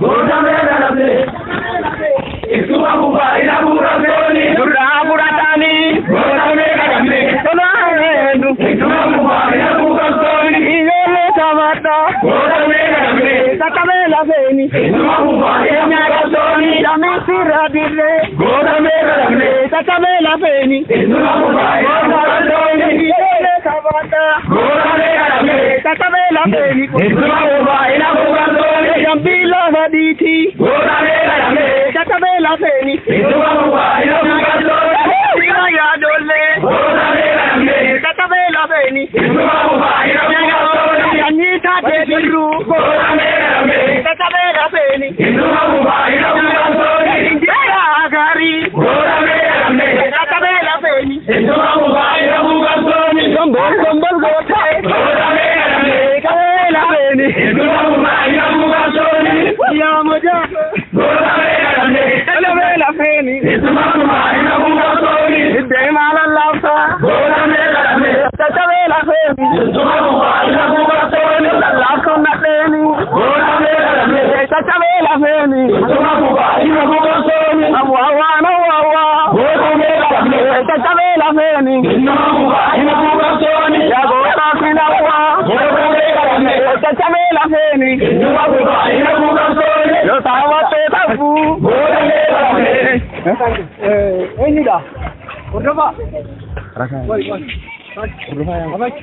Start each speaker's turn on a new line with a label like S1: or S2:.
S1: Goda mera ramne. Isuma buba ina bura soni. Dura bura tani. Goda mera ramne. Sola hendu. Isuma buba ina bura soni. Iyole samata. Goda mera ramne. Sakamela veni. Isuma buba ina bura soni. Jami siradile. Goda mera ramne. Sakamela veni. Isuma buba ina bura soni. Iyole samata. Goda mera ramne. Sakamela veni. Isuma buba ina bura soni. Jambila vaditi. Goda mera ramne. Sakamela veni. Isuma buba ina bura soni. Ya dole. Goda mera ramne. Sakamela veni. Isuma buba ina bura soni. Anita Deviru. Goda mera ramne. Sakamela veni. Isuma buba ina bura soni. Jaya Agari. Goda mera ramne. Sakamela veni. Isuma buba ina bura soni. Gombol gothai. Goda mera ramne. Sakamela veni. Isuma buba ina bura soni. Ya muja. Goda mera ramne. Sakamela veni. Isuma buba ina bura soni. Deimala lafta. Goda mera ramne. Sakamela veni. Isuma buba ina bura soni. Lafta nateni. Goda mera ramne. Sakamela veni. Isuma buba ina bura soni. Awana wawa. Goda mera ramne. Sakamela veni. Isuma buba ina bura soni. Ya goda sinawa. Goda mera ramne. Sakamela veni. Isuma buba ina bura soni. Yo tawate tabu. Goda mera ramne. Enida. Urba. Raka. Urba ya. Abak.